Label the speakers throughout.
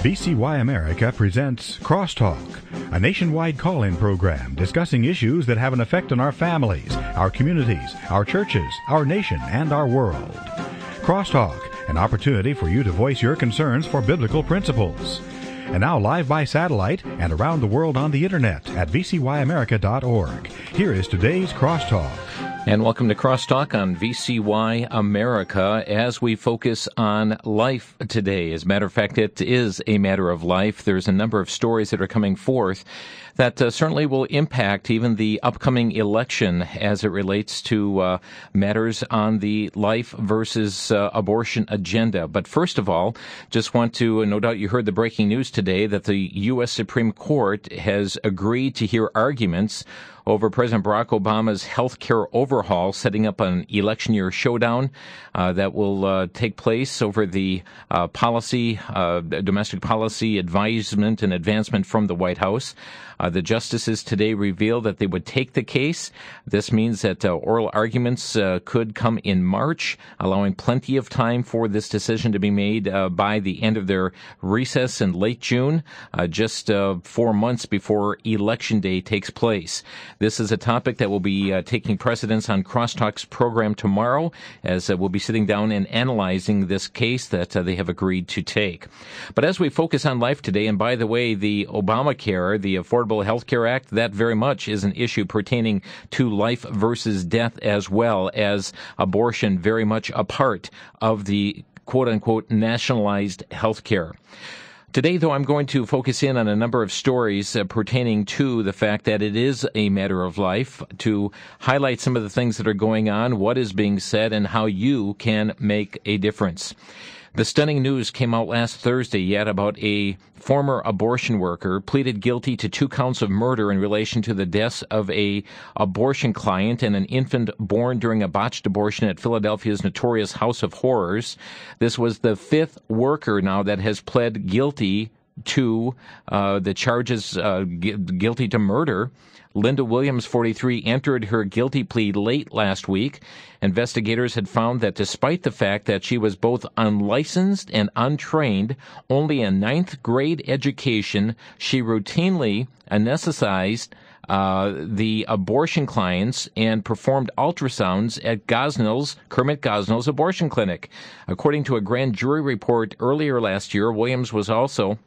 Speaker 1: VCY America presents Crosstalk, a nationwide call-in program discussing issues that have an effect on our families, our communities, our churches, our nation, and our world. Crosstalk, an opportunity for you to voice your concerns for biblical principles. And now live by satellite and around the world on the internet at vcyamerica.org. Here is today's Crosstalk.
Speaker 2: And welcome to Crosstalk on VCY America as we focus on life today. As a matter of fact, it is a matter of life. There's a number of stories that are coming forth that certainly will impact even the upcoming election as it relates to matters on the life versus abortion agenda. But first of all, just want to, no doubt you heard the breaking news today that the U.S. Supreme Court has agreed to hear arguments over President Barack Obama's health care overhaul, setting up an election year showdown that will take place over the domestic policy advisement and advancement from the White House. The justices today revealed that they would take the case. This means that oral arguments could come in March, allowing plenty of time for this decision to be made by the end of their recess in late June, just 4 months before Election Day takes place. This is a topic that will be taking precedence on Crosstalk's program tomorrow, as we'll be sitting down and analyzing this case that they have agreed to take. But as we focus on life today, and by the way, the Obamacare, the Affordable Health Care Act, that very much is an issue pertaining to life versus death, as well as abortion, very much a part of the quote-unquote nationalized health care. Today, though, I'm going to focus in on a number of stories pertaining to the fact that it is a matter of life, to highlight some of the things that are going on, what is being said, and how you can make a difference. The stunning news came out last Thursday yet about a former abortion worker pleaded guilty to 2 counts of murder in relation to the deaths of a abortion client and an infant born during a botched abortion at Philadelphia's notorious House of Horrors. This was the 5th worker now that has pled guilty to the charges, guilty to murder. Linda Williams, 43, entered her guilty plea late last week. Investigators had found that despite the fact that she was both unlicensed and untrained, only a 9th grade education, she routinely anesthetized the abortion clients and performed ultrasounds at Kermit Gosnell's abortion clinic. According to a grand jury report earlier last year, Williams was also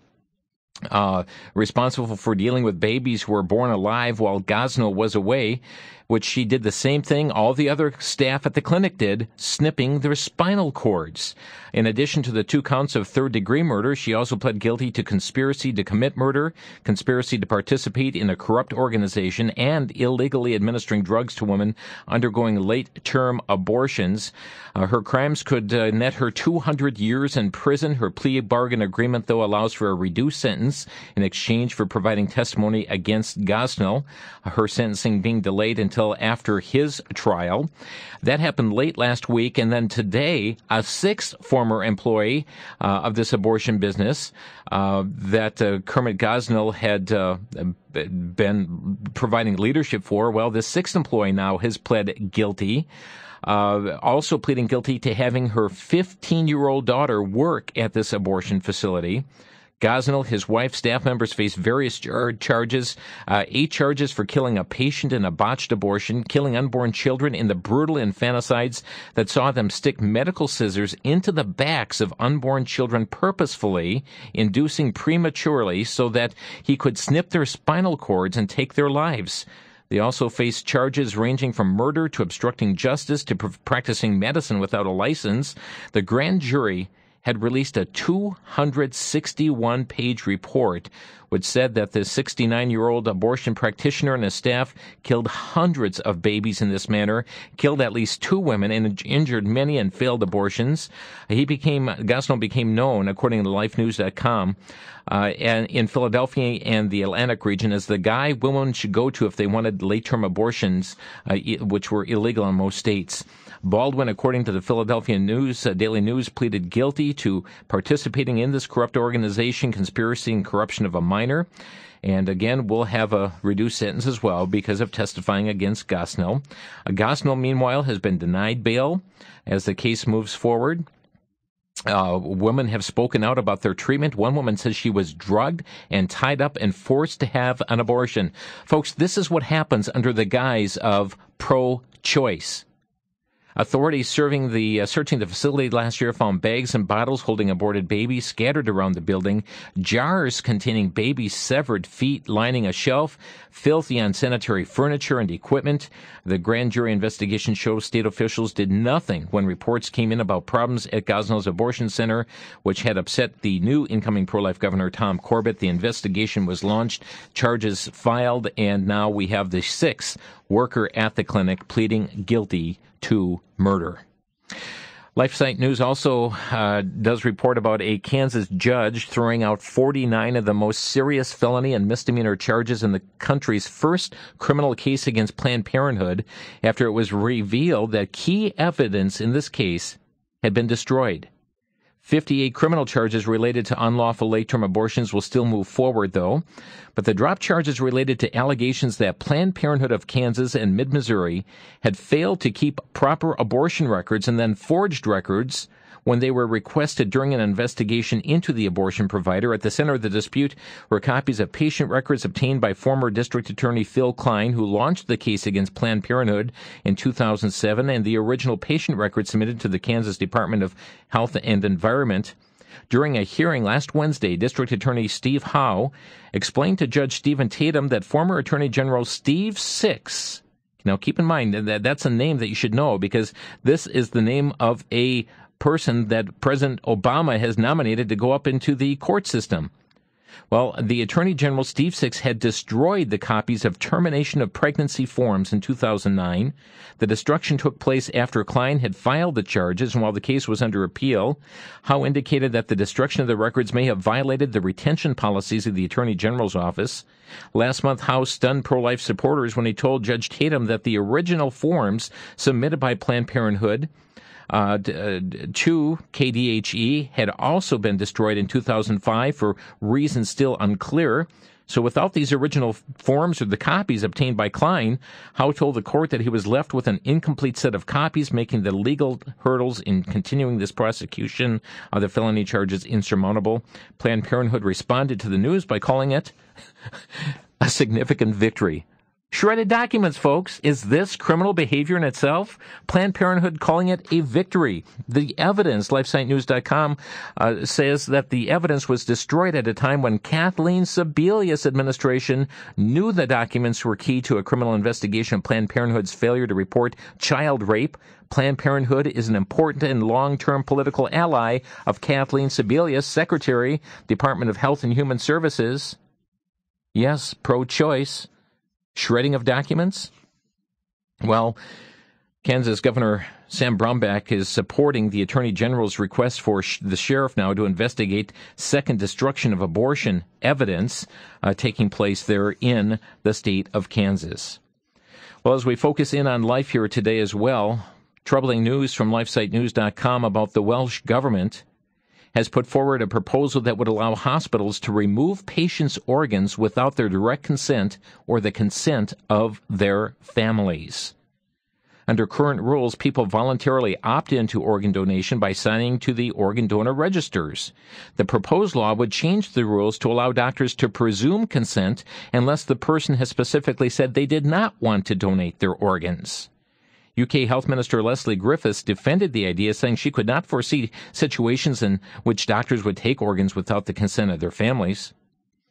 Speaker 2: responsible for dealing with babies who were born alive while Gosnell was away, which she did the same thing all the other staff at the clinic did, snipping their spinal cords. In addition to the 2 counts of third-degree murder, she also pled guilty to conspiracy to commit murder, conspiracy to participate in a corrupt organization, and illegally administering drugs to women undergoing late-term abortions. Her crimes could net her 200 years in prison. Her plea bargain agreement, though, allows for a reduced sentence in exchange for providing testimony against Gosnell, her sentencing being delayed until after his trial. That happened late last week, and then today, a 6th former employee of this abortion business that Kermit Gosnell had been providing leadership for, well, the 6th employee now has pled guilty. Also pleading guilty to having her 15-year-old daughter work at this abortion facility. Gosnell, his wife, staff members face various charges, 8 charges for killing a patient in a botched abortion, killing unborn children in the brutal infanticides that saw them stick medical scissors into the backs of unborn children purposefully, inducing prematurely so that he could snip their spinal cords and take their lives. They also face charges ranging from murder to obstructing justice to practicing medicine without a license. The grand jury had released a 261-page report which said that the 69-year-old abortion practitioner and his staff killed hundreds of babies in this manner, killed at least 2 women, and injured many in failed abortions. Gosnell became known, according to lifenews.com, and in Philadelphia and the Atlantic region, as the guy women should go to if they wanted late-term abortions, which were illegal in most states. Baldwin, according to the Philadelphia Daily News, pleaded guilty to participating in this corrupt organization, conspiracy, and corruption of a minor. And again, will have a reduced sentence as well because of testifying against Gosnell. Gosnell, meanwhile, has been denied bail as the case moves forward. Women have spoken out about their treatment. One woman says she was drugged and tied up and forced to have an abortion. Folks, this is what happens under the guise of pro-choice. Authorities searching the facility last year found bags and bottles holding aborted babies scattered around the building, jars containing babies' severed feet lining a shelf, filthy unsanitary furniture and equipment. The grand jury investigation shows state officials did nothing when reports came in about problems at Gosnell's abortion center, which had upset the new incoming pro-life governor, Tom Corbett. The investigation was launched, charges filed, and now we have the sixth worker at the clinic pleading guilty to murder. LifeSite News also does report about a Kansas judge throwing out 49 of the most serious felony and misdemeanor charges in the country's first criminal case against Planned Parenthood after it was revealed that key evidence in this case had been destroyed. 58 criminal charges related to unlawful late-term abortions will still move forward, though. But the drop charges related to allegations that Planned Parenthood of Kansas and Mid-Missouri had failed to keep proper abortion records and then forged records when they were requested during an investigation into the abortion provider. At the center of the dispute were copies of patient records obtained by former District Attorney Phil Klein, who launched the case against Planned Parenthood in 2007, and the original patient records submitted to the Kansas Department of Health and Environment. During a hearing last Wednesday, District Attorney Steve Howe explained to Judge Stephen Tatum that former Attorney General Steve Six, now keep in mind that that's a name that you should know because this is the name of a person that President Obama has nominated to go up into the court system. Well, the Attorney General Steve Six had destroyed the copies of termination of pregnancy forms in 2009. The destruction took place after Klein had filed the charges, and while the case was under appeal, Howe indicated that the destruction of the records may have violated the retention policies of the Attorney General's office. Last month, Howe stunned pro-life supporters when he told Judge Tatum that the original forms submitted by Planned Parenthood to KDHE had also been destroyed in 2005 for reasons still unclear. So without these original forms or the copies obtained by Klein, Howe told the court that he was left with an incomplete set of copies, making the legal hurdles in continuing this prosecution of the felony charges insurmountable. Planned Parenthood responded to the news by calling it a significant victory. Shredded documents, folks. Is this criminal behavior in itself? Planned Parenthood calling it a victory. The evidence, LifeSiteNews.com, says that the evidence was destroyed at a time when Kathleen Sebelius' administration knew the documents were key to a criminal investigation of Planned Parenthood's failure to report child rape. Planned Parenthood is an important and long-term political ally of Kathleen Sebelius, Secretary, Department of Health and Human Services. Yes, pro-choice. Shredding of documents? Well, Kansas Governor Sam Brownback is supporting the Attorney General's request for the sheriff now to investigate second destruction of abortion evidence taking place there in the state of Kansas. Well, as we focus in on life here today as well, troubling news from LifeSiteNews.com about the Welsh government has put forward a proposal that would allow hospitals to remove patients' organs without their direct consent or the consent of their families. Under current rules, people voluntarily opt into organ donation by signing to the organ donor registers. The proposed law would change the rules to allow doctors to presume consent unless the person has specifically said they did not want to donate their organs. UK Health Minister Leslie Griffiths defended the idea, saying she could not foresee situations in which doctors would take organs without the consent of their families.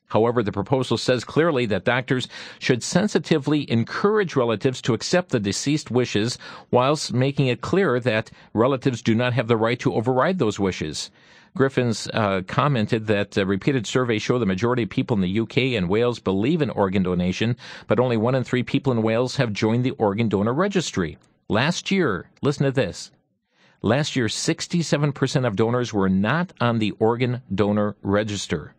Speaker 2: However, the proposal says clearly that doctors should sensitively encourage relatives to accept the deceased wishes, whilst making it clear that relatives do not have the right to override those wishes. Griffiths commented that repeated surveys show the majority of people in the UK and Wales believe in organ donation, but only 1 in 3 people in Wales have joined the organ donor registry. Last year, listen to this, last year 67% of donors were not on the organ donor register.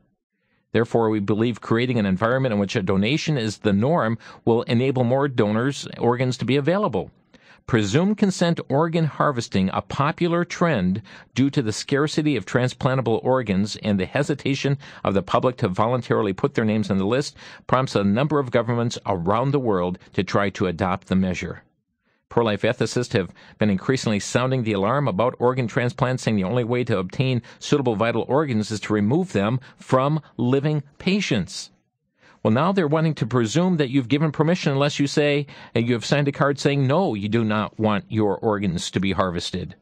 Speaker 2: Therefore, we believe creating an environment in which a donation is the norm will enable more donors' organs to be available. Presumed consent organ harvesting, a popular trend due to the scarcity of transplantable organs and the hesitation of the public to voluntarily put their names on the list, prompts a number of governments around the world to try to adopt the measure. Pro-life ethicists have been increasingly sounding the alarm about organ transplants, saying the only way to obtain suitable vital organs is to remove them from living patients. Well, now they're wanting to presume that you've given permission unless you say, you have signed a card saying, no, you do not want your organs to be harvested.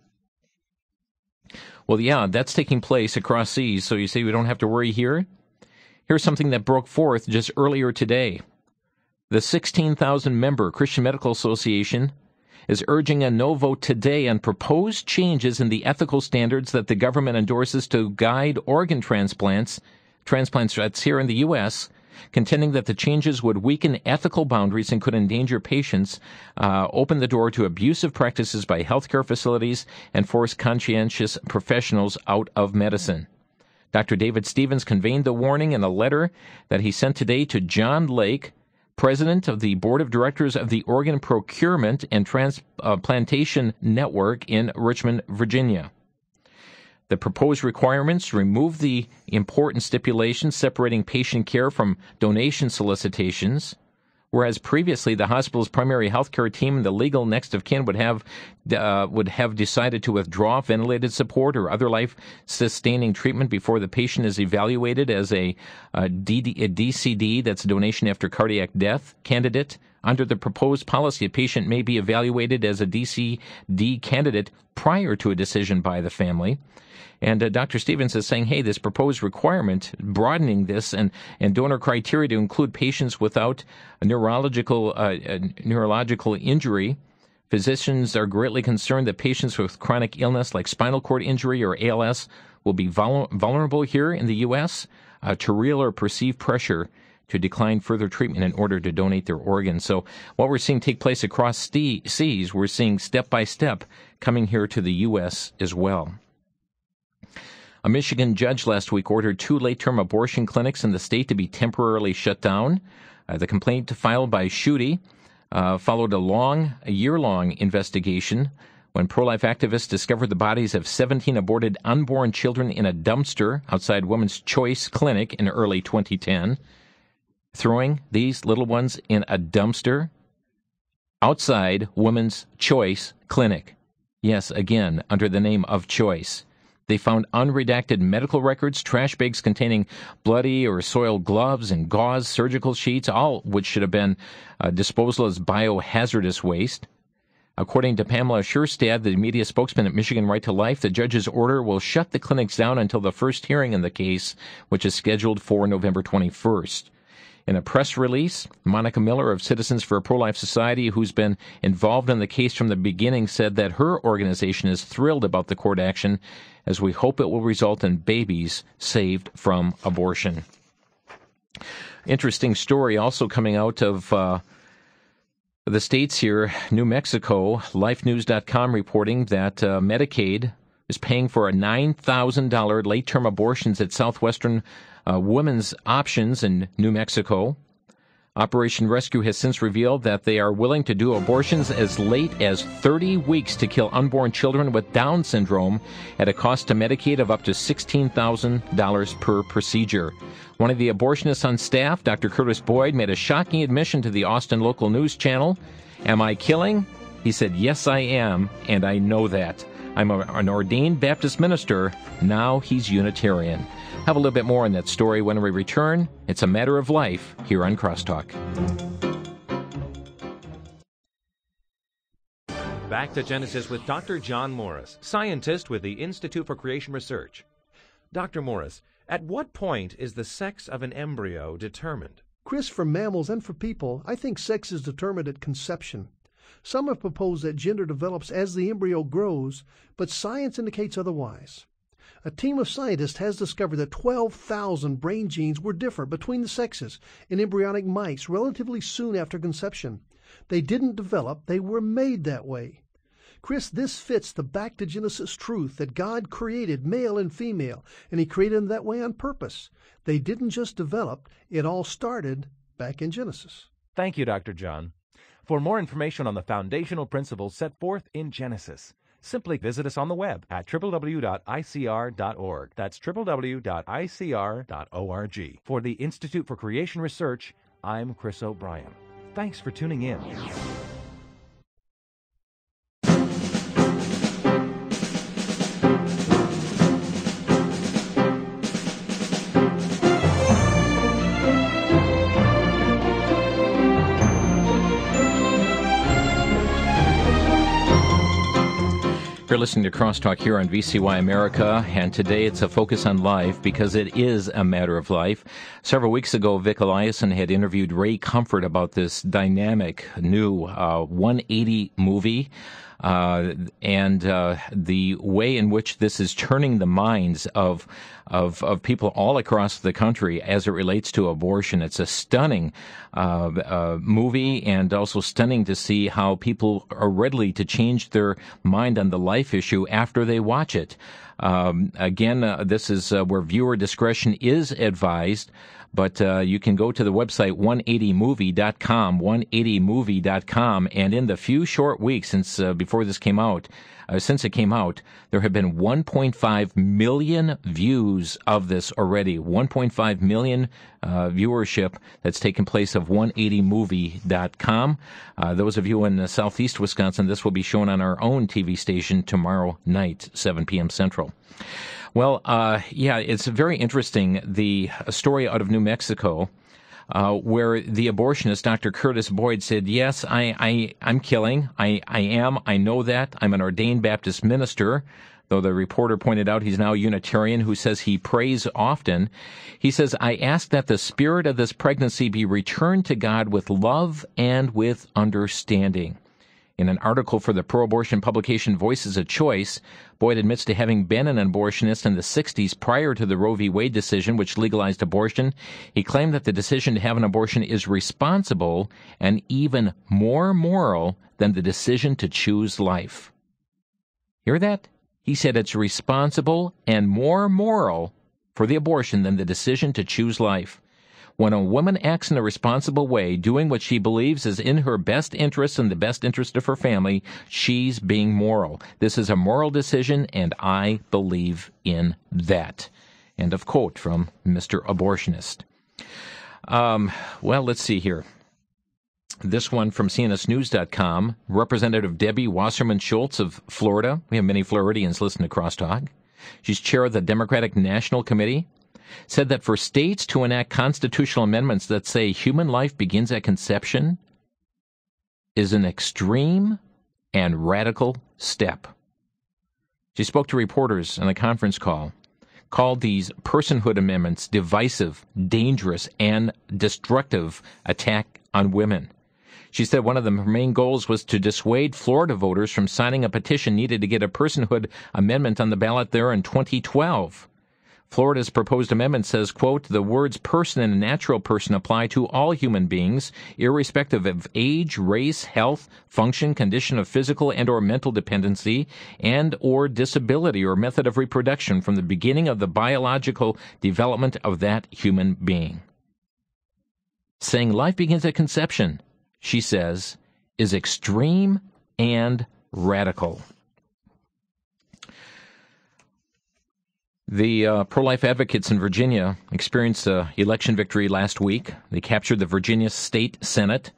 Speaker 2: Well, yeah, that's taking place across seas, so you say we don't have to worry here? Here's something that broke forth just earlier today. The 16,000-member Christian Medical Association is urging a no vote today on proposed changes in the ethical standards that the government endorses to guide organ transplants that's here in the U.S., contending that the changes would weaken ethical boundaries and could endanger patients, open the door to abusive practices by healthcare facilities, and force conscientious professionals out of medicine. Dr. David Stevens conveyed the warning in a letter that he sent today to John Lake, president of the board of directors of the Organ Procurement and Transplantation Network in Richmond, Virginia. The proposed requirements remove the important stipulations separating patient care from donation solicitations, whereas previously the hospital's primary health care team and the legal next of kin would have decided to withdraw ventilated support or other life-sustaining treatment before the patient is evaluated as a DCD, that's a donation after cardiac death, candidate. Under the proposed policy, a patient may be evaluated as a DCD candidate prior to a decision by the family. And Dr. Stevens is saying, hey, this proposed requirement, broadening this and donor criteria to include patients without a neurological injury. Physicians are greatly concerned that patients with chronic illness like spinal cord injury or ALS will be vulnerable here in the U.S. To real or perceived pressure to decline further treatment in order to donate their organs. So what we're seeing take place across seas, we're seeing step by step coming here to the U.S. as well. A Michigan judge last week ordered 2 late-term abortion clinics in the state to be temporarily shut down. The complaint filed by Schuette followed a year-long investigation when pro-life activists discovered the bodies of 17 aborted unborn children in a dumpster outside Women's Choice Clinic in early 2010. Throwing these little ones in a dumpster outside Women's Choice Clinic. Yes, again, under the name of choice. They found unredacted medical records, trash bags containing bloody or soiled gloves and gauze surgical sheets, all which should have been disposed as biohazardous waste. According to Pamela Scherstad, the media spokesman at Michigan Right to Life, the judge's order will shut the clinics down until the first hearing in the case, which is scheduled for November 21st. In a press release, Monica Miller of Citizens for a Pro-Life Society, who's been involved in the case from the beginning, said that her organization is thrilled about the court action, as we hope it will result in babies saved from abortion. Interesting story also coming out of the states here. New Mexico, lifenews.com reporting that Medicaid is paying for a $9,000 late-term abortions at Southwestern Women's Options in New Mexico. Operation Rescue has since revealed that they are willing to do abortions as late as 30 weeks to kill unborn children with Down syndrome at a cost to Medicaid of up to $16,000 per procedure. One of the abortionists on staff, Dr. Curtis Boyd, made a shocking admission to the Austin local news channel. Am I killing? He said, yes, I am, and I know that. I'm an ordained Baptist minister. Now he's Unitarian. Have a little bit more on that story when we return. It's a matter of life here on Crosstalk.
Speaker 3: Back to Genesis with Dr. John Morris, scientist with the Institute for Creation Research. Dr. Morris, at what point is the sex of an embryo determined?
Speaker 4: Chris, for mammals and for people, I think sex is determined at conception. Some have proposed that gender develops as the embryo grows, but science indicates otherwise. A team of scientists has discovered that 12,000 brain genes were different between the sexes in embryonic mice relatively soon after conception. They didn't develop, they were made that way. Chris, this fits the back to Genesis truth that God created male and female, and He created them that way on purpose. They didn't just develop, it all started back in Genesis.
Speaker 3: Thank you, Dr. John. For more information on the foundational principles set forth in Genesis, simply visit us on the web at www.icr.org. That's www.icr.org. For the Institute for Creation Research, I'm Chris O'Brien. Thanks for tuning in.
Speaker 2: You're listening to Crosstalk here on VCY America, and today it's a focus on life because it is a matter of life. Several weeks ago, Vic Eliason had interviewed Ray Comfort about this dynamic new 180 movie. And the way in which this is turning the minds of people all across the country as it relates to abortion. It's a stunning movie, and also stunning to see how people are ready to change their mind on the life issue after they watch it. Again, this is where viewer discretion is advised. But you can go to the website 180movie.com, 180movie.com, and in the few short weeks since before this came out, since it came out, there have been 1.5 million views of this already. 1.5 million viewership that's taken place of 180movie.com. Those of you in southeast Wisconsin, this will be shown on our own TV station tomorrow night, 7 p.m. Central. Well, it's very interesting, the story out of New Mexico, where the abortionist, Dr. Curtis Boyd, said, yes, I'm killing. I know that. I'm an ordained Baptist minister, though the reporter pointed out he's now a Unitarian who says he prays often. He says, I ask that the spirit of this pregnancy be returned to God with love and with understanding. In an article for the pro-abortion publication Voices of Choice, Boyd admits to having been an abortionist in the 60s prior to the Roe v. Wade decision, which legalized abortion. He claimed that the decision to have an abortion is responsible and even more moral than the decision to choose life. Hear that? He said it's responsible and more moral for the abortion than the decision to choose life. When a woman acts in a responsible way, doing what she believes is in her best interest and the best interest of her family, she's being moral. This is a moral decision, and I believe in that. End of quote from Mr. Abortionist. Well, let's see here. This one from CNSnews.com. Representative Debbie Wasserman Schultz of Florida. We have many Floridians listening to Crosstalk. She's chair of the Democratic National Committee. Said that for states to enact constitutional amendments that say human life begins at conception is an extreme and radical step. She spoke to reporters on a conference call, called these personhood amendments divisive, dangerous, and destructive attack on women. She said one of the main goals was to dissuade Florida voters from signing a petition needed to get a personhood amendment on the ballot there in 2012. Florida's proposed amendment says, quote, the words person and natural person apply to all human beings, irrespective of age, race, health, function, condition of physical and or mental dependency, and or disability or method of reproduction from the beginning of the biological development of that human being. Saying life begins at conception, she says, is extreme and radical. The pro-life advocates in Virginia experienced an election victory last week. They captured the Virginia State Senate,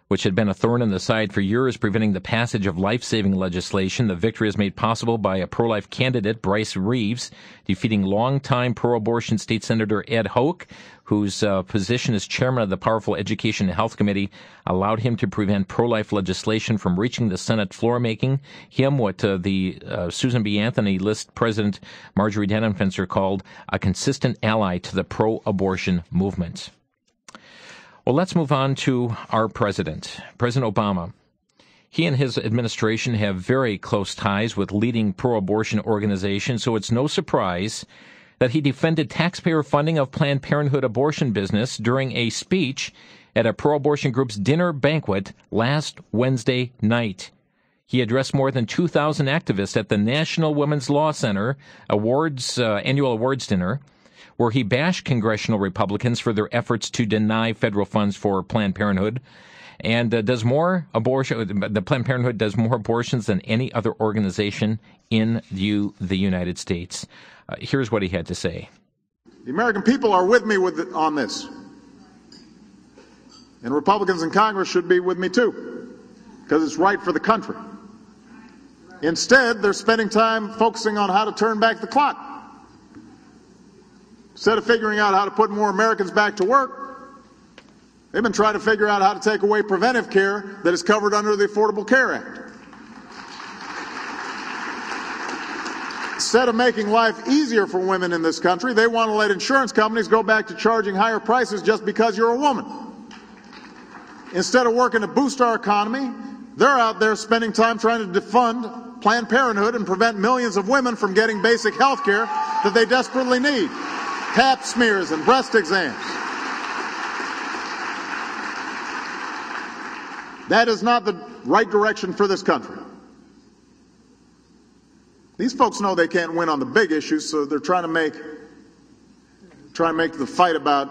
Speaker 2: which had been a thorn in the side for years, preventing the passage of life-saving legislation. The victory is made possible by a pro-life candidate, Bryce Reeves, defeating longtime pro-abortion State Senator Ed Hoke, whose position as chairman of the powerful Education and Health Committee allowed him to prevent pro-life legislation from reaching the Senate floor, making him what the Susan B. Anthony List President Marjorie Denenfenster called a consistent ally to the pro-abortion movement. Well, let's move on to our president, President Obama. He and his administration have very close ties with leading pro-abortion organizations, so it's no surprise that he defended taxpayer funding of Planned Parenthood abortion business during a speech at a pro-abortion group's dinner banquet last Wednesday night. He addressed more than 2,000 activists at the National Women's Law Center annual awards dinner, where he bashed congressional Republicans for their efforts to deny federal funds for Planned Parenthood, and the Planned Parenthood does more abortions than any other organization in the United States. Here's what he had to say.
Speaker 5: The American people are with me on this. And Republicans in Congress should be with me too, because it's right for the country. Instead, they're spending time focusing on how to turn back the clock. Instead of figuring out how to put more Americans back to work, they've been trying to figure out how to take away preventive care that is covered under the Affordable Care Act. Instead of making life easier for women in this country, they want to let insurance companies go back to charging higher prices just because you're a woman. Instead of working to boost our economy, they're out there spending time trying to defund Planned Parenthood and prevent millions of women from getting basic health care that they desperately need. Pap smears and breast exams. That is not the right direction for this country. These folks know they can't win on the big issues, so they're trying to make the fight about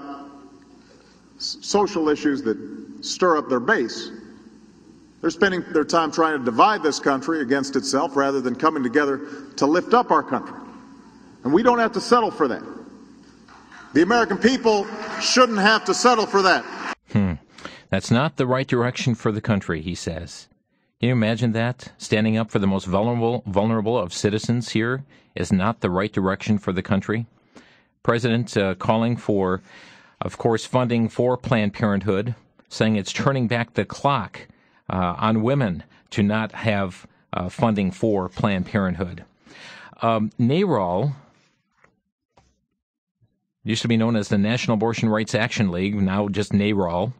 Speaker 5: social issues that stir up their base. They're spending their time trying to divide this country against itself rather than coming together to lift up our country. And we don't have to settle for that. The American people shouldn't have to settle for that.
Speaker 2: That's not the right direction for the country, he says. Can you imagine that? Standing up for the most vulnerable of citizens here is not the right direction for the country. President calling for, of course, funding for Planned Parenthood, saying it's turning back the clock on women to not have funding for Planned Parenthood. NARAL used to be known as the National Abortion Rights Action League, now just NARAL,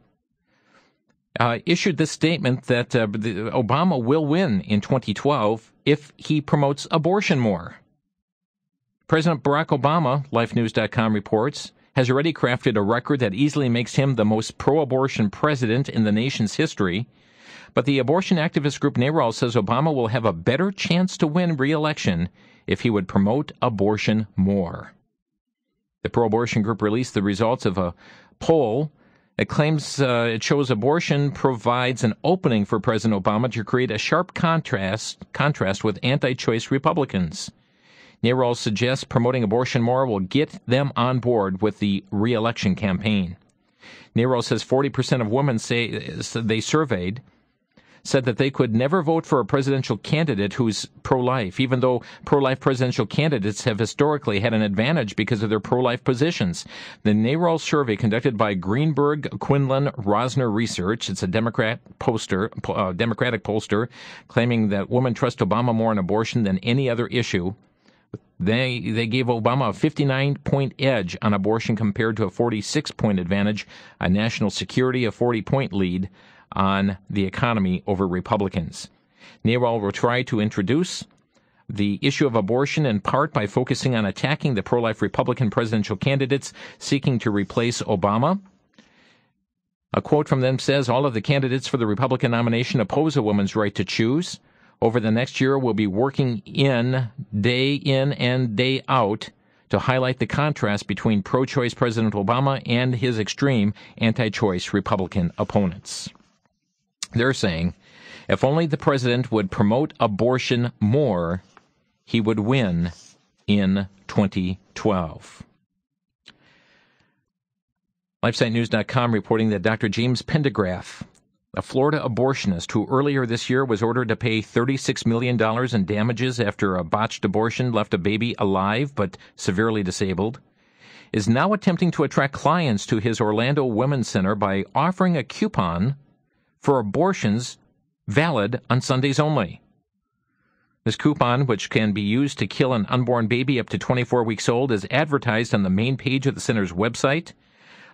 Speaker 2: issued this statement that Obama will win in 2012 if he promotes abortion more. President Barack Obama, LifeNews.com reports, has already crafted a record that easily makes him the most pro-abortion president in the nation's history. But the abortion activist group NARAL says Obama will have a better chance to win re-election if he would promote abortion more. The pro-abortion group released the results of a poll. It claims it shows abortion provides an opening for President Obama to create a sharp contrast with anti-choice Republicans. NARAL suggests promoting abortion more will get them on board with the re-election campaign. NARAL says 40% of women they surveyed said that they could never vote for a presidential candidate who's pro-life, even though pro-life presidential candidates have historically had an advantage because of their pro-life positions. The NARAL survey conducted by Greenberg, Quinlan, Rosner Research, it's a Democratic pollster, claiming that women trust Obama more on abortion than any other issue. They gave Obama a 59-point edge on abortion compared to a 46-point advantage, a national security, a 40-point lead on the economy over Republicans. NARAL will try to introduce the issue of abortion in part by focusing on attacking the pro-life Republican presidential candidates seeking to replace Obama. A quote from them says, all of the candidates for the Republican nomination oppose a woman's right to choose. Over the next year, we'll be working day in and day out to highlight the contrast between pro-choice President Obama and his extreme anti-choice Republican opponents. They're saying, if only the president would promote abortion more, he would win in 2012. LifeSiteNews.com reporting that Dr. James Pendergraft, a Florida abortionist who earlier this year was ordered to pay $36 million in damages after a botched abortion left a baby alive but severely disabled, is now attempting to attract clients to his Orlando Women's Center by offering a coupon for abortions valid on Sundays only. This coupon, which can be used to kill an unborn baby up to 24 weeks old, is advertised on the main page of the center's website.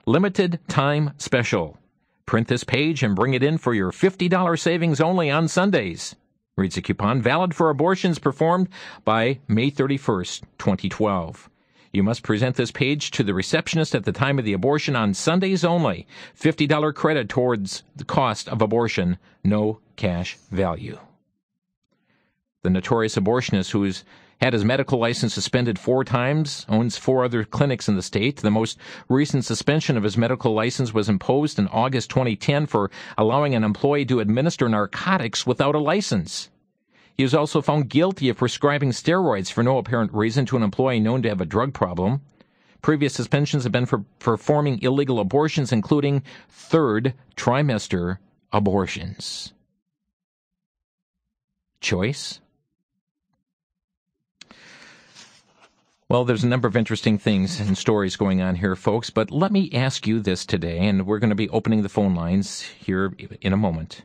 Speaker 2: Limited time special. Print this page and bring it in for your $50 savings only on Sundays. Reads the coupon, valid for abortions performed by May 31st, 2012. You must present this page to the receptionist at the time of the abortion on Sundays only. $50 credit towards the cost of abortion, no cash value. The notorious abortionist who's had his medical license suspended 4 times, owns 4 other clinics in the state. The most recent suspension of his medical license was imposed in August 2010 for allowing an employee to administer narcotics without a license. He was also found guilty of prescribing steroids for no apparent reason to an employee known to have a drug problem. Previous suspensions have been for performing illegal abortions, including 3rd trimester abortions. Choice? Well, there's a number of interesting things and stories going on here, folks, but let me ask you this today, and we're going to be opening the phone lines here in a moment.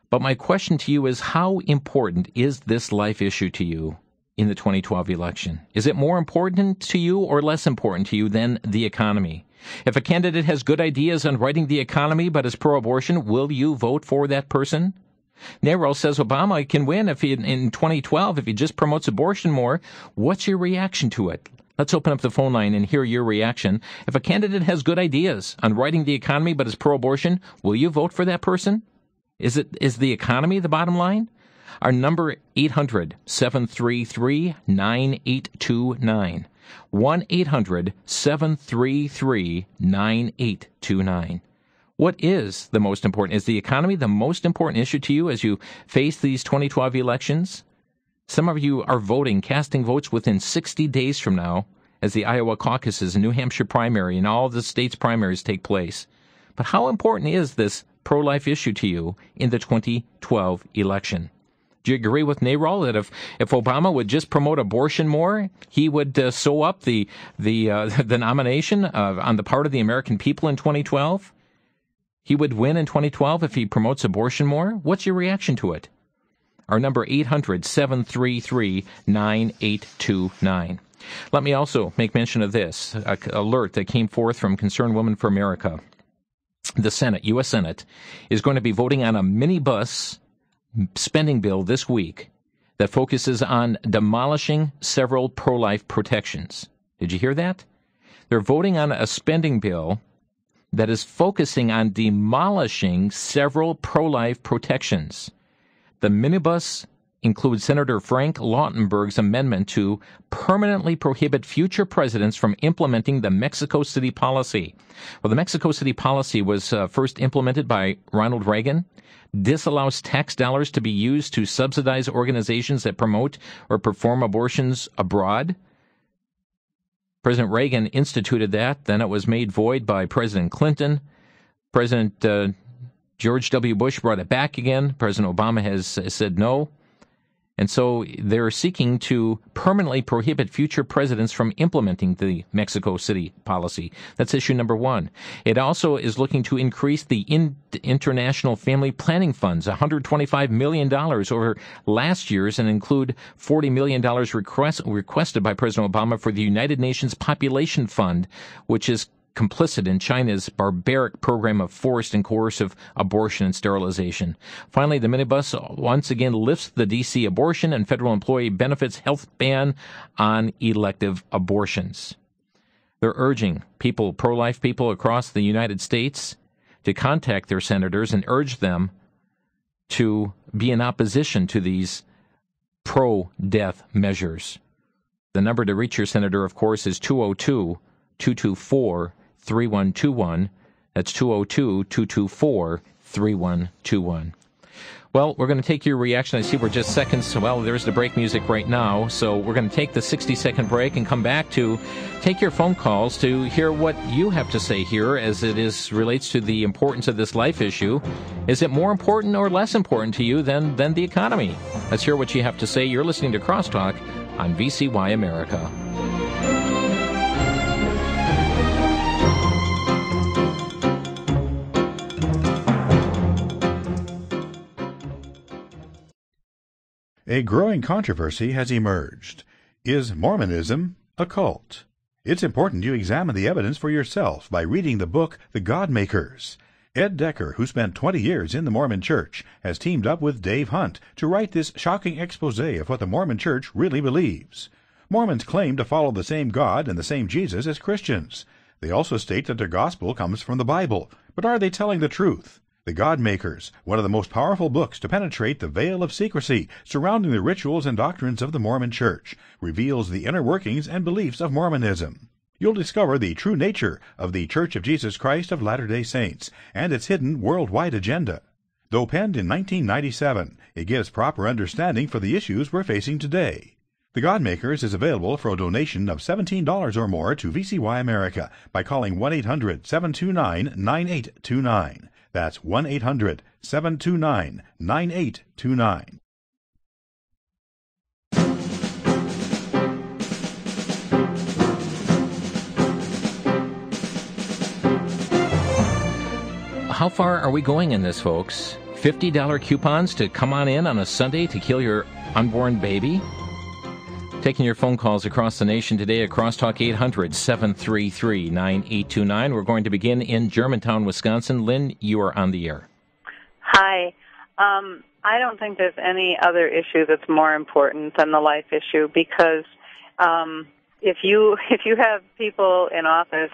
Speaker 2: But my question to you is, how important is this life issue to you? in the 2012 election? Is it more important to you or less important to you than the economy? If a candidate has good ideas on righting the economy but is pro-abortion, will you vote for that person? Nero says Obama can win if in 2012 if he just promotes abortion more. What's your reaction to it? Let's open up the phone line and hear your reaction. If a candidate has good ideas on righting the economy but is pro-abortion, will you vote for that person? Is the economy the bottom line? Our number 800-733-9829. 1-800-733-9829. What is the most important? Is the economy the most important issue to you as you face these 2012 elections? Some of you are voting, casting votes within 60 days from now as the Iowa caucuses and New Hampshire primary and all the states' primaries take place. But how important is this pro-life issue to you in the 2012 election? Do you agree with Narol that if Obama would just promote abortion more, he would sew up the nomination on the part of the American people in 2012? He would win in 2012 if he promotes abortion more? What's your reaction to it? Our number 800-733-9829. Let me also make mention of this alert that came forth from Concerned Women for America. The Senate, U.S. Senate, is going to be voting on a minibus spending bill this week that focuses on demolishing several pro-life protections. Did you hear that? They're voting on a spending bill that is focusing on demolishing several pro-life protections. The minibus includes Senator Frank Lautenberg's amendment to permanently prohibit future presidents from implementing the Mexico City policy. Well, the Mexico City policy was first implemented by Ronald Reagan. This allows tax dollars to be used to subsidize organizations that promote or perform abortions abroad. President Reagan instituted that. Then it was made void by President Clinton. President George W. Bush brought it back again. President Obama has said no. And so they're seeking to permanently prohibit future presidents from implementing the Mexico City policy. That's issue number one. It also is looking to increase the international family planning funds, $125 million over last year's, and include $40 million requested by President Obama for the United Nations Population Fund, which is complicit in China's barbaric program of forced and coercive abortion and sterilization. Finally, the minibus once again lifts the D.C. abortion and federal employee benefits health ban on elective abortions. They're urging people, pro-life people across the United States, to contact their senators and urge them to be in opposition to these pro-death measures. The number to reach your senator, of course, is 202-224-3121. That's 202-224-3121. Well, we're going to take your reaction. I see we're just seconds. Well, there's the break music right now. So we're going to take the 60-second break and come back to take your phone calls to hear what you have to say here as it relates to the importance of this life issue. Is it more important or less important to you than the economy? Let's hear what you have to say. You're listening to Crosstalk on VCY America.
Speaker 1: A growing controversy has emerged. Is Mormonism a cult? It's important you examine the evidence for yourself by reading the book The God Makers. Ed Decker, who spent 20 years in the Mormon Church, has teamed up with Dave Hunt to write this shocking expose of what the Mormon Church really believes. Mormons claim to follow the same God and the same Jesus as Christians. They also state that their gospel comes from the Bible. But are they telling the truth? The God Makers, one of the most powerful books to penetrate the veil of secrecy surrounding the rituals and doctrines of the Mormon Church, reveals the inner workings and beliefs of Mormonism. You'll discover the true nature of the Church of Jesus Christ of Latter-day Saints and its hidden worldwide agenda. Though penned in 1997, it gives proper understanding for the issues we're facing today. The God Makers is available for a donation of $17 or more to VCY America by calling 1-800-729-9829. That's 1-800-729-9829.
Speaker 2: How far are we going in this, folks? $50 coupons to come on in on a Sunday to kill your unborn baby? Taking your phone calls across the nation today at Crosstalk 800-733-9829. We're going to begin in Germantown, Wisconsin. Lynn, you are on the air.
Speaker 6: Hi. I don't think there's any other issue that's more important than the life issue, because if you have people in office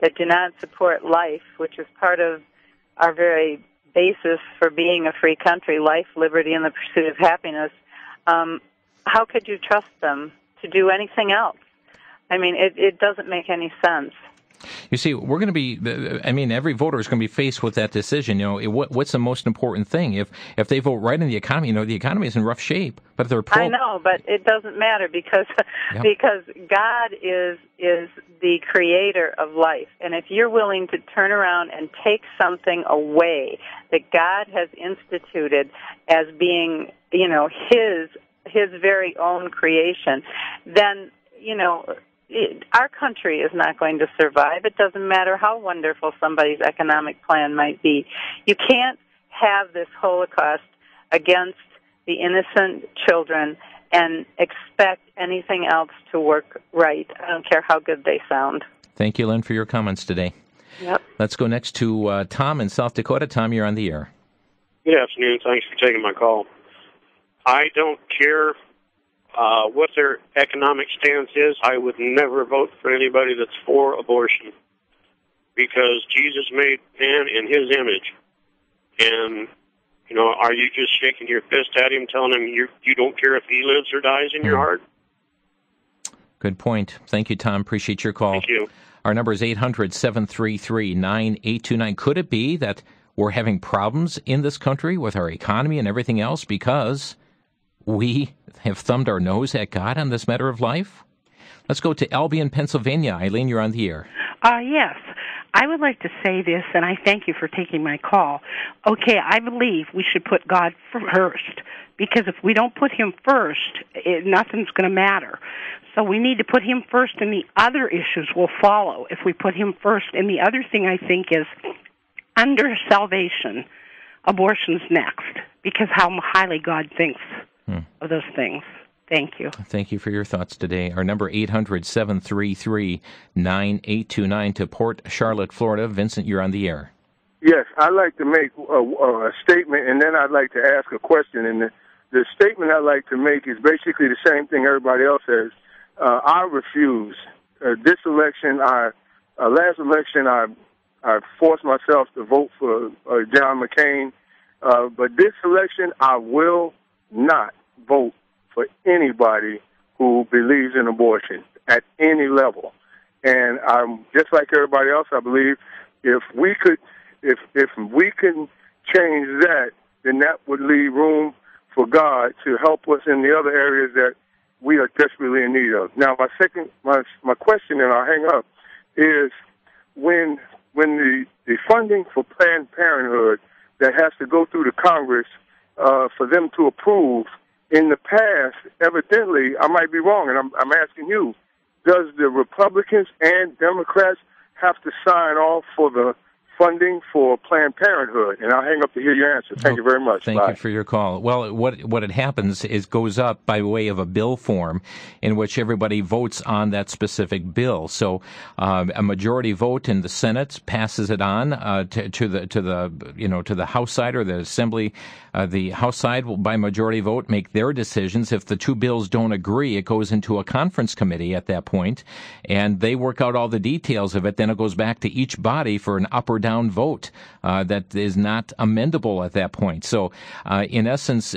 Speaker 6: that do not support life, which is part of our very basis for being a free country, life, liberty, and the pursuit of happiness, how could you trust them to do anything else? I mean, it doesn't make any sense.
Speaker 2: You see, we're going to be, every voter is going to be faced with that decision. What's the most important thing? If they vote right in the economy, the economy is in rough shape. But if they're
Speaker 6: I know, but it doesn't matter because God is the creator of life. And if you're willing to turn around and take something away that God has instituted as being, his very own creation, then, our country is not going to survive. It doesn't matter how wonderful somebody's economic plan might be. You can't have this Holocaust against the innocent children and expect anything else to work right. I don't care how good they sound.
Speaker 2: Thank you, Lynn, for your comments today.
Speaker 6: Yep.
Speaker 2: Let's go next to Tom in South Dakota. Tom, you're on the air.
Speaker 7: Good afternoon. Thanks for taking my call. I don't care what their economic stance is. I would never vote for anybody that's for abortion, because Jesus made man in his image. And, are you just shaking your fist at him, telling him you don't care if he lives or dies in your heart?
Speaker 2: Good point. Thank you, Tom. Appreciate your call.
Speaker 7: Thank you.
Speaker 2: Our number is 800-733-9829. Could it be that we're having problems in this country with our economy and everything else because we have thumbed our nose at God on this matter of life? Let's go to Albion, Pennsylvania. Eileen, you're on the air.
Speaker 8: Yes. I would like to say this, and I thank you for taking my call. Okay, I believe we should put God first, because if we don't put him first, nothing's going to matter. So we need to put him first, and the other issues will follow if we put him first. And the other thing I think is, under salvation, abortion's next, because how highly God thinks of those things. Thank you.
Speaker 2: Thank you for your thoughts today. Our number 800-733-9829 to Port Charlotte, Florida. Vincent, you're on the air.
Speaker 9: Yes, I'd like to make a statement, and then I'd like to ask a question. And the statement I'd like to make is basically the same thing everybody else says. I refuse. This election, last election, I forced myself to vote for John McCain. But this election, I will not vote for anybody who believes in abortion at any level. And I'm just like everybody else. I believe if we can change that, then that would leave room for God to help us in the other areas that we are desperately in need of. Now, my question, and I'll hang up, is when the funding for Planned Parenthood that has to go through the Congress for them to approve, in the past, evidently, I might be wrong, and I'm asking you, does the Republicans and Democrats have to sign off for the funding for Planned Parenthood? And I'll hang up to hear your answer. Thank you very much.
Speaker 2: Thank you for your call. Well, what happens is goes up by way of a bill form in which everybody votes on that specific bill. So a majority vote in the Senate passes it on to the House side or the Assembly. The House side will, by majority vote, make their decisions. If the two bills don't agree, it goes into a conference committee at that point, and they work out all the details of it. Then it goes back to each body for an up or down vote that is not amendable at that point. So, in essence,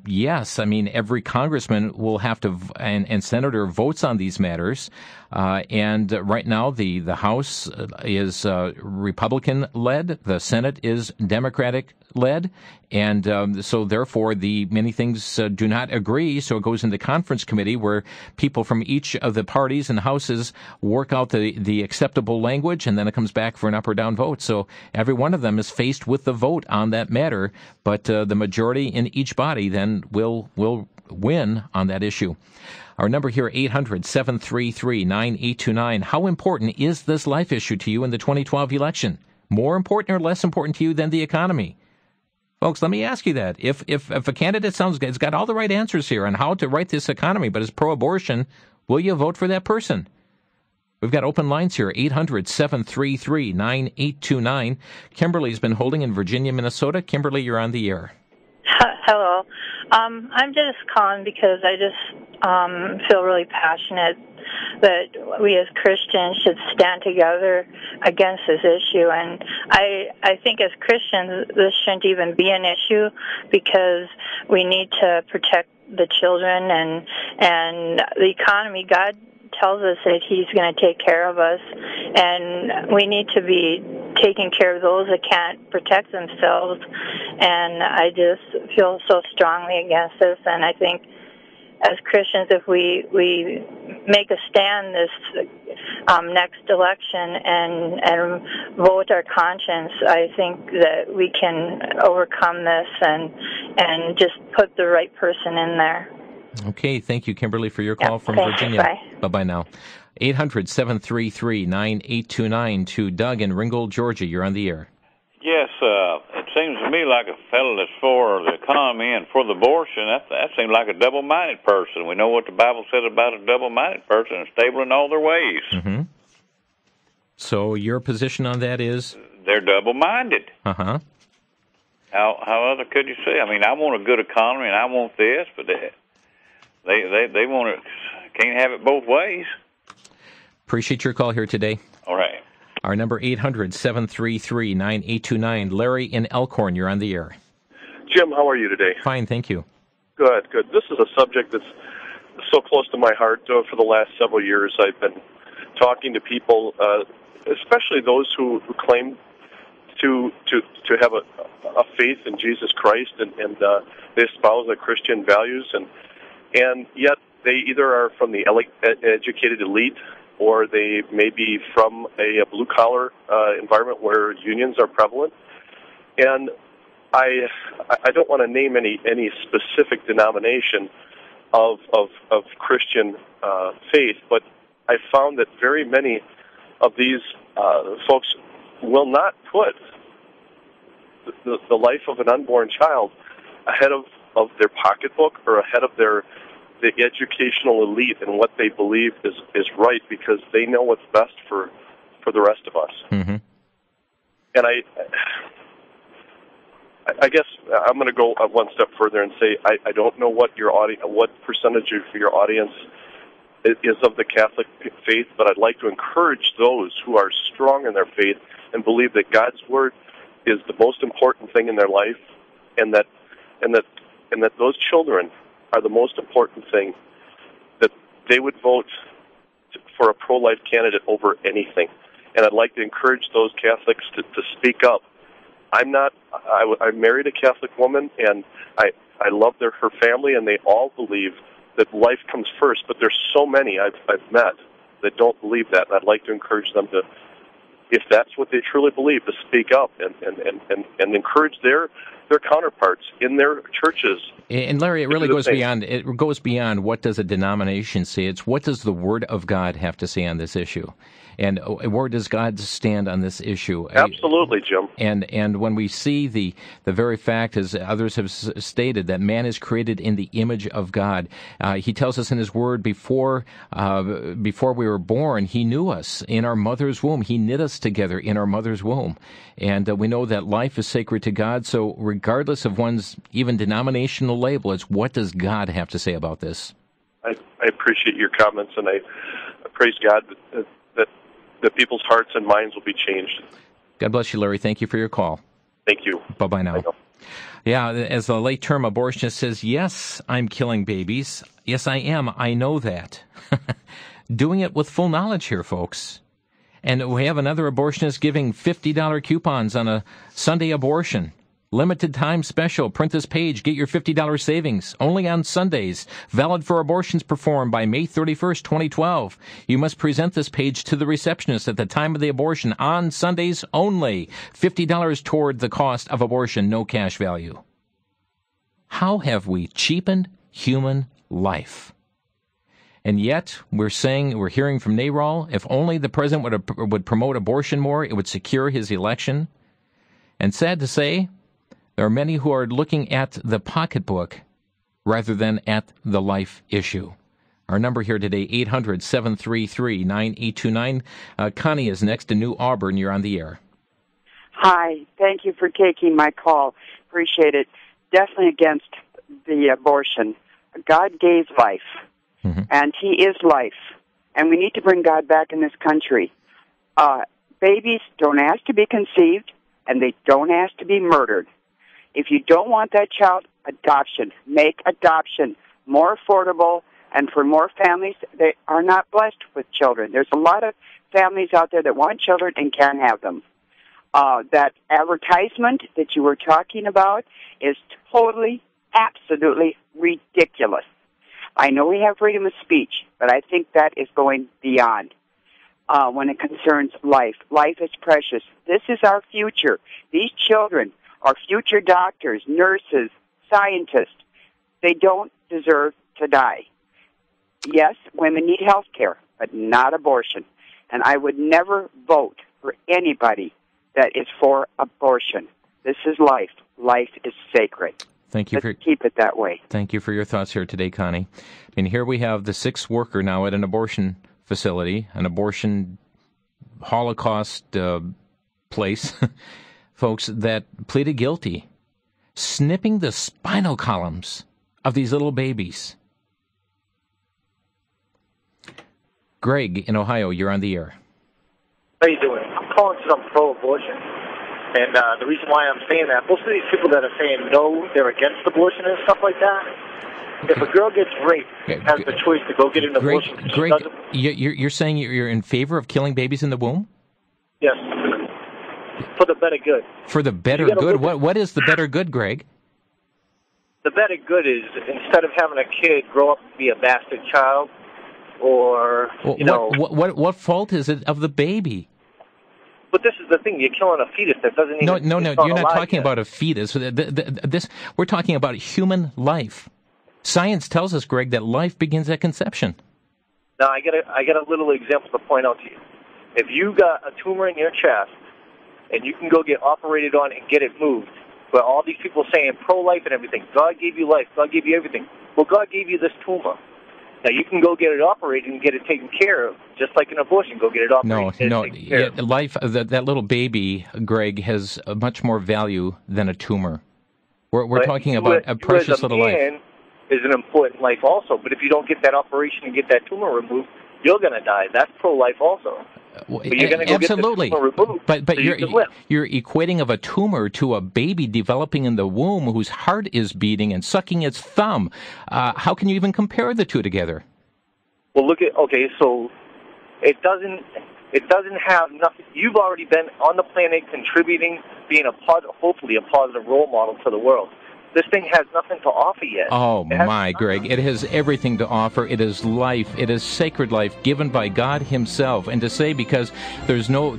Speaker 2: yes, every congressman will have to, and senator votes on these matters. And right now, the House is Republican-led, the Senate is Democratic-led, and so therefore many things do not agree, so it goes into conference committee where people from each of the parties and houses work out the acceptable language, and then it comes back for an up or down vote. So every one of them is faced with the vote on that matter, but the majority in each body then will win on that issue. Our number here, 800-733-9829. How important is this life issue to you in the 2012 election? More important or less important to you than the economy? Folks, let me ask you that. If a candidate has got all the right answers here on how to right this economy, but is pro-abortion, will you vote for that person? We've got open lines here, 800-733-9829. Kimberly's been holding in Virginia, Minnesota. Kimberly, you're on the air.
Speaker 10: Hello. I'm just calling because I just feel really passionate that we as Christians should stand together against this issue. And I think as Christians, this shouldn't even be an issue because we need to protect the children and the economy. God tells us that He's going to take care of us, and we need to be taking care of those that can't protect themselves. And I just feel so strongly against this, and I think as Christians, if we make a stand this next election and vote our conscience, I think that we can overcome this and just put the right person in there.
Speaker 2: Okay, thank you, Kimberly, for your call from Virginia.
Speaker 10: Bye.
Speaker 2: Bye-bye now. 800-733-9829 to Doug in Ringgold, Georgia. You're on the air.
Speaker 11: Yes, it seems to me like a fellow that's for the economy and for the abortion, that seems like a double-minded person. We know what the Bible says about a double-minded person, unstable in all their ways.
Speaker 2: Mm-hmm. So your position on that is?
Speaker 11: They're double-minded.
Speaker 2: Uh-huh.
Speaker 11: How other could you say? I mean, I want a good economy and I want this, but they want it, can't have it both ways.
Speaker 2: Appreciate your call here today.
Speaker 11: All right.
Speaker 2: Our number 800-733-9829. Larry in Elkhorn, you're on the air.
Speaker 12: Jim, how are you today?
Speaker 2: Fine, thank you.
Speaker 12: Good. This is a subject that's so close to my heart. For the last several years, I've been talking to people, especially those who claim to have a faith in Jesus Christ and they espouse the Christian values, and yet they either are from the educated elite or they may be from a blue-collar environment where unions are prevalent. And I don't want to name any specific denomination of Christian faith, but I found that very many of these folks will not put the life of an unborn child ahead of their pocketbook or ahead of the educational elite and what they believe is right, because they know what's best for the rest of us.
Speaker 2: Mm-hmm.
Speaker 12: And I guess I'm going to go one step further and say I don't know what percentage of your audience is of the Catholic faith, but I'd like to encourage those who are strong in their faith and believe that God's Word is the most important thing in their life, and that those children are the most important thing, that they would vote for a pro-life candidate over anything. And I'd like to encourage those Catholics to speak up. I married a Catholic woman, and I love her family, and they all believe that life comes first, but there's so many I've met that don't believe that, and I'd like to encourage them to, if that's what they truly believe, to speak up and encourage their counterparts in their churches.
Speaker 2: And Larry, it really goes beyond. It goes beyond what does a denomination say. It's what does the Word of God have to say on this issue, and where does God stand on this issue?
Speaker 12: Absolutely, Jim.
Speaker 2: And when we see the very fact, as others have stated, that man is created in the image of God, He tells us in His Word before we were born, He knew us in our mother's womb. He knit us together in our mother's womb, and we know that life is sacred to God. So regardless of one's even denominational label, it's what does God have to say about this?
Speaker 12: I appreciate your comments, and I praise God that people's hearts and minds will be changed.
Speaker 2: God bless you, Larry. Thank you for your call.
Speaker 12: Thank you.
Speaker 2: Bye-bye now. Yeah, as a late-term abortionist says, yes, I'm killing babies. Yes, I am. I know that. Doing it with full knowledge here, folks. And we have another abortionist giving $50 coupons on a Sunday abortion. Limited time special. Print this page. Get your $50 savings. Only on Sundays. Valid for abortions performed by May 31st, 2012. You must present this page to the receptionist at the time of the abortion on Sundays only. $50 toward the cost of abortion. No cash value. How have we cheapened human life? And yet, we're hearing from NARAL, if only the president would promote abortion more, it would secure his election. And sad to say, There are many who are looking at the pocketbook rather than at the life issue. Our number here today, 800-733-9829. Connie is next in New Auburn. You're on the air.
Speaker 13: Hi. Thank you for taking my call. Appreciate it. Definitely against the abortion. God gave life, and He is life, and we need to bring God back in this country. Babies don't ask to be conceived, and they don't ask to be murdered. If you don't want that child, adoption. Make adoption more affordable, and for more families that are not blessed with children. There's a lot of families out there that want children and can't have them. That advertisement that you were talking about is totally, absolutely ridiculous. I know we have freedom of speech, but I think that is going beyond when it concerns life. Life is precious. This is our future. These children are future doctors, nurses, scientists. They don't deserve to die. Yes, women need health care, but not abortion. And I would never vote for anybody that is for abortion. This is life. Life is sacred.
Speaker 2: Thank you.
Speaker 13: Let's keep it that way.
Speaker 2: Thank you for your thoughts here today, Connie. And here we have the sixth worker now at an abortion facility, an abortion Holocaust place, folks, that pleaded guilty, snipping the spinal columns of these little babies. Greg in Ohio, you're on the air.
Speaker 14: How you doing? I'm calling because I'm pro-abortion. And the reason why I'm saying that, most of these people that are saying no, they're against abortion and stuff like that. If a girl gets raped, has the choice to go get an abortion.
Speaker 2: Greg, you're saying you're in favor of killing babies in the womb?
Speaker 14: Yes. For the better good.
Speaker 2: For the better good? What is the better good, Greg?
Speaker 14: The better good is, instead of having a kid grow up to be a bastard child, or,
Speaker 2: What fault is it of the baby?
Speaker 14: But this is the thing, you're killing a fetus that doesn't even...
Speaker 2: No, you're not talking about a fetus. We're talking about human life. Science tells us, Greg, that life begins at conception.
Speaker 14: Now, I got a little example to point out to you. If you got a tumor in your chest, and you can go get operated on and get it moved, but all these people saying pro-life and everything, God gave you life, God gave you everything. Well, God gave you this tumor. Now, you can go get it operated and get it taken care of, just like an abortion. Go get it operated.
Speaker 2: Life, that little baby, Greg, has much more value than a tumor. We're talking about a precious little life.
Speaker 14: Man is an important life also, but if you don't get that operation and get that tumor removed, you're going to die. That's pro-life also. But you're going to go
Speaker 2: absolutely.
Speaker 14: Get the tumor removed.
Speaker 2: But
Speaker 14: so
Speaker 2: you're equating of a tumor to a baby developing in the womb whose heart is beating and sucking its thumb. How can you even compare the two together?
Speaker 14: Well, so it doesn't have nothing. You've already been on the planet contributing, being hopefully a positive role model for the world. This thing has nothing to offer yet.
Speaker 2: Oh, my, Greg. It has everything to offer. It is life. It is sacred life given by God himself. And to say because there's no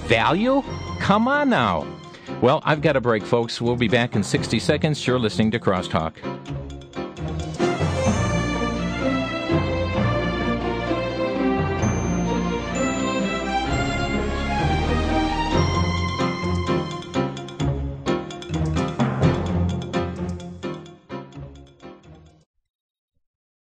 Speaker 2: value? Come on now. Well, I've got a break, folks. We'll be back in 60 seconds. You're listening to Crosstalk.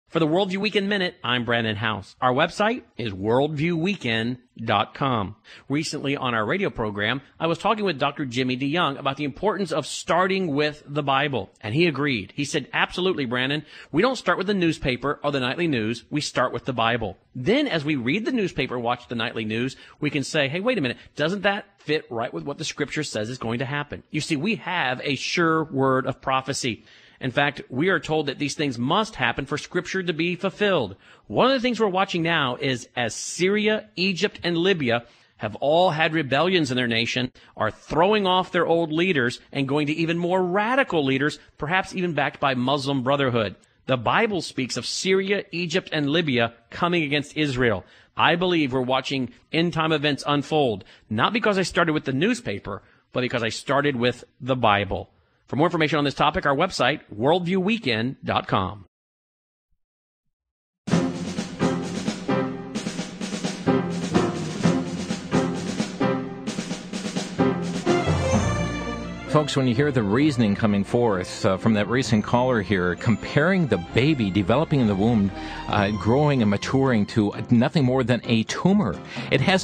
Speaker 15: For the Worldview Weekend Minute, I'm Brandon House. Our website is worldviewweekend.com. Recently on our radio program, I was talking with Dr. Jimmy DeYoung about the importance of starting with the Bible, and he agreed. He said, absolutely, Brandon, we don't start with the newspaper or the nightly news, we start with the Bible. Then as we read the newspaper, watch the nightly news, we can say, hey, wait a minute, doesn't that fit right with what the Scripture says is going to happen? You see, we have a sure word of prophecy. In fact, we are told that these things must happen for Scripture to be fulfilled. One of the things we're watching now is as Syria, Egypt, and Libya have all had rebellions in their nation, are throwing off their old leaders and going to even more radical leaders, perhaps even backed by Muslim Brotherhood. The Bible speaks of Syria, Egypt, and Libya coming against Israel. I believe we're watching end-time events unfold, not because I started with the newspaper, but because I started with the Bible. For more information on this topic, our website, worldviewweekend.com.
Speaker 2: Folks, when you hear the reasoning coming forth from that recent caller here, comparing the baby developing in the womb, growing and maturing to nothing more than a tumor, it has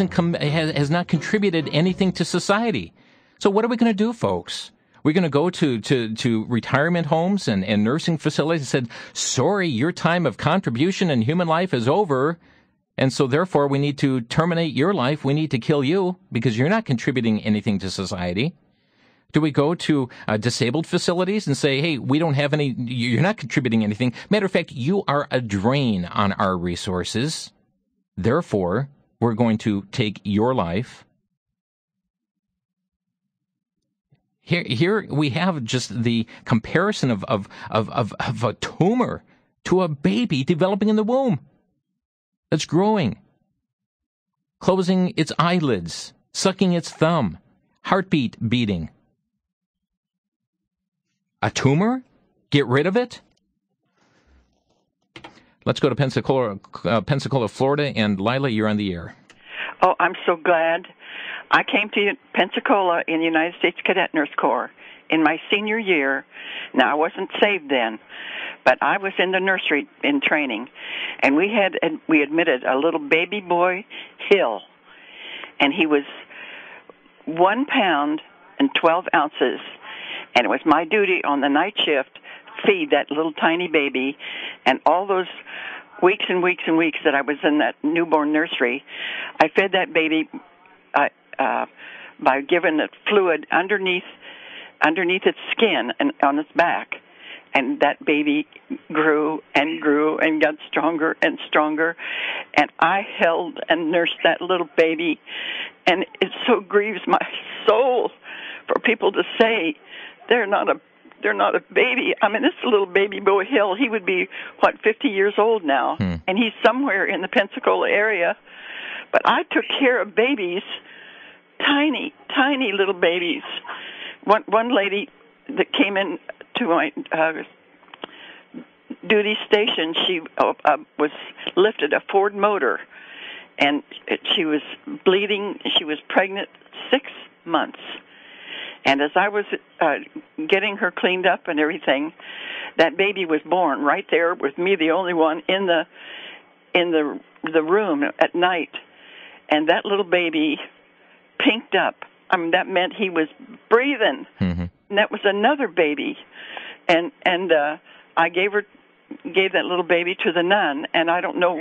Speaker 2: not contributed anything to society. So what are we going to do, folks? We're going to go to retirement homes and nursing facilities and said, sorry, your time of contribution in human life is over, and so therefore we need to terminate your life. We need to kill you because you're not contributing anything to society. Do we go to disabled facilities and say, hey, we don't have any, you're not contributing anything. Matter of fact, you are a drain on our resources. Therefore, we're going to take your life. Here we have just the comparison of a tumor to a baby developing in the womb that's growing, closing its eyelids, sucking its thumb, heartbeat beating. A tumor? Get rid of it? Let's go to Pensacola, Florida, and Lila, you're on the air.
Speaker 16: Oh, I'm so glad. I came to Pensacola in the United States Cadet Nurse Corps in my senior year. Now, I wasn't saved then, but I was in the nursery in training, and we admitted a little baby boy, Hill, and he was 1 pound and 12 ounces, and it was my duty on the night shift feed that little tiny baby, and all those weeks and weeks and weeks that I was in that newborn nursery, I fed that baby by giving it fluid underneath its skin and on its back, and that baby grew and grew and got stronger and stronger, and I held and nursed that little baby, and it so grieves my soul for people to say they're not a baby. I mean, this little baby boy Hill, he would be 50 years old now, and he's somewhere in the Pensacola area. But I took care of babies, tiny little babies. One lady that came in to my duty station, she was lifted a Ford motor, and she was bleeding. She was pregnant 6 months. And as I was getting her cleaned up and everything, that baby was born right there with me, the only one in the room at night. And that little baby pinked up. I mean, that meant he was breathing. Mm-hmm. And that was another baby. And I gave that little baby to the nun, and I don't know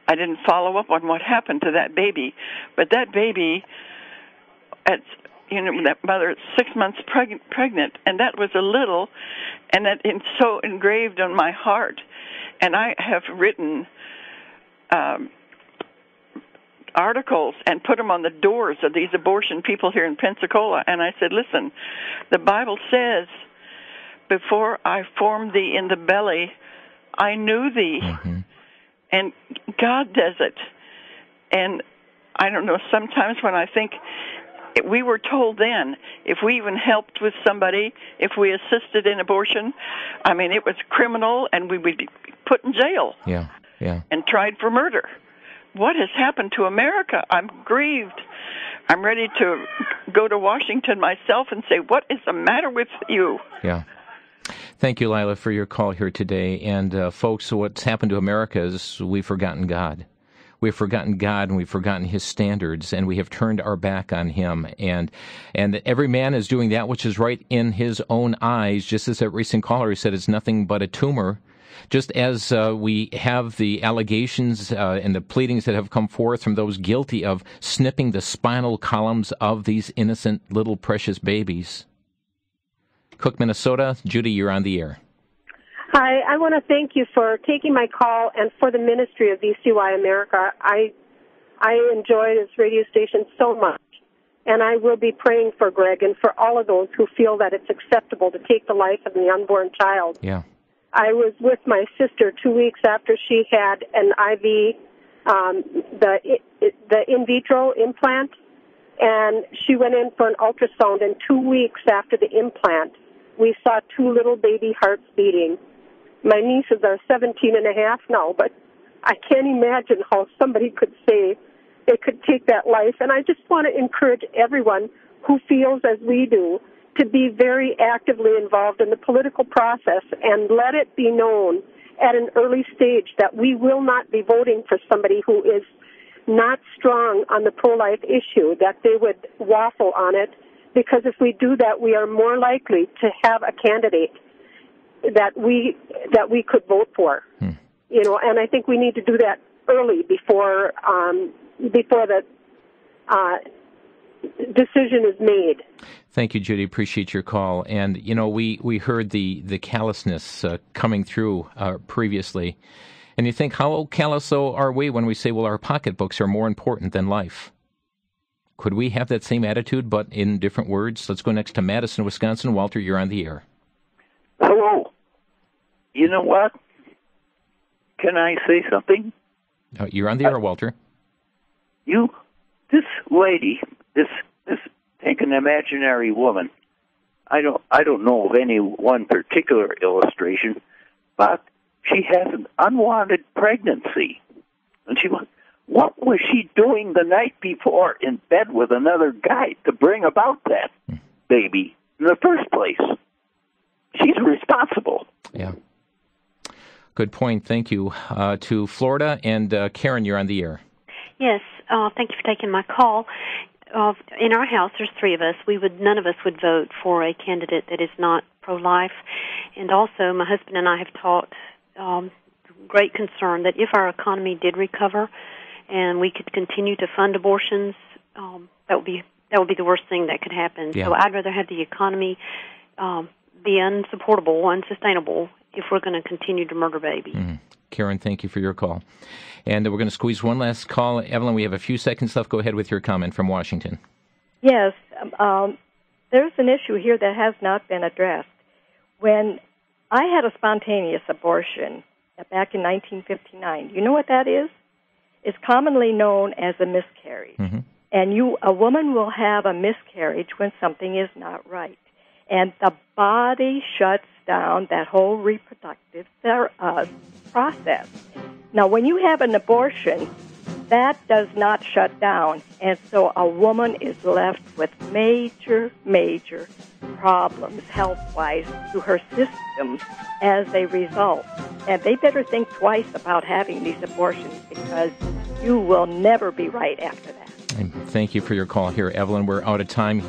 Speaker 16: I didn't follow up on what happened to that baby. But that baby, that mother at 6 months pregnant, and that was a little, and that is so engraved on my heart. And I have written articles and put them on the doors of these abortion people here in Pensacola. And I said, listen, the Bible says, before I formed thee in the belly, I knew thee. Mm-hmm. And God does it. And I don't know, sometimes when I think, we were told then, if we even helped with somebody, if we assisted in abortion, I mean, it was criminal and we would be put in jail.
Speaker 2: Yeah.
Speaker 16: And tried for murder. What has happened to America? I'm grieved. I'm ready to go to Washington myself and say, what is the matter with you?
Speaker 2: Yeah. Thank you, Lila, for your call here today. And folks, what's happened to America is we've forgotten God. We've forgotten God, and we've forgotten His standards, and we have turned our back on Him. And every man is doing that which is right in his own eyes, just as that recent caller said, it's nothing but a tumor. Just as we have the allegations and the pleadings that have come forth from those guilty of snipping the spinal columns of these innocent little precious babies. Cook, Minnesota. Judy, you're on the air.
Speaker 17: Hi, I want to thank you for taking my call and for the ministry of VCY America. I enjoy this radio station so much, and I will be praying for Greg and for all of those who feel that it's acceptable to take the life of the unborn child.
Speaker 2: Yeah.
Speaker 17: I was with my sister 2 weeks after she had an IV, the in vitro implant, and she went in for an ultrasound, and 2 weeks after the implant, we saw 2 little baby hearts beating. My nieces are 17 and a half now, but I can't imagine how somebody could say they could take that life. And I just want to encourage everyone who feels as we do to be very actively involved in the political process and let it be known at an early stage that we will not be voting for somebody who is not strong on the pro-life issue, that they would waffle on it, because if we do that, we are more likely to have a candidate that we could vote for. You know, and I think we need to do that early before the decision is made.
Speaker 2: Thank you, Judy. Appreciate your call. And, you know, we heard the callousness coming through previously. And you think, how callous, though, are we when we say, well, our pocketbooks are more important than life? Could we have that same attitude, but in different words? Let's go next to Madison, Wisconsin. Walter, you're on the air.
Speaker 18: Hello. You know what? Can I say something?
Speaker 2: You're on the air, Walter.
Speaker 18: This lady, this take an imaginary woman. I don't know of any one particular illustration, but she has an unwanted pregnancy, and what was she doing the night before in bed with another guy to bring about that baby in the first place? She's responsible.
Speaker 2: Yeah. Good point. Thank you. To Florida, and Karen, you're on the air.
Speaker 19: Yes. Thank you for taking my call. In our house, there's three of us. None of us would vote for a candidate that is not pro-life. And also, my husband and I have talked great concern that if our economy did recover and we could continue to fund abortions, that would be the worst thing that could happen. Yeah. So I'd rather have the economy be unsupportable, unsustainable, if we're going to continue to murder babies.
Speaker 2: Karen, thank you for your call. And we're going to squeeze one last call. Evelyn, we have a few seconds left. Go ahead with your comment from Washington.
Speaker 20: Yes. There's an issue here that has not been addressed. When I had a spontaneous abortion back in 1959, you know what that is? It's commonly known as a miscarriage. And a woman will have a miscarriage when something is not right. And the body shuts down that whole reproductive process. Now, when you have an abortion, that does not shut down, and so a woman is left with major, major problems health-wise to her systems as a result. And they better think twice about having these abortions, because you will never be right after that.
Speaker 2: Thank you for your call here, Evelyn. We're out of time.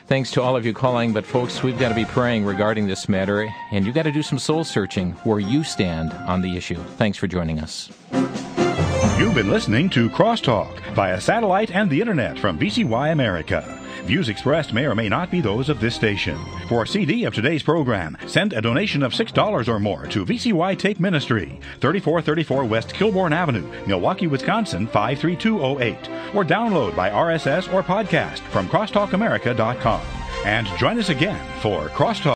Speaker 2: Thanks to all of you calling, but folks, we've got to be praying regarding this matter, and you've got to do some soul searching where you stand on the issue. Thanks for joining us.
Speaker 1: You've been listening to Crosstalk via satellite and the internet from VCY America. Views expressed may or may not be those of this station. For a CD of today's program, send a donation of $6 or more to VCY Tape Ministry, 3434 West Kilbourne Avenue, Milwaukee, Wisconsin, 53208. Or download by RSS or podcast from crosstalkamerica.com. And join us again for Crosstalk.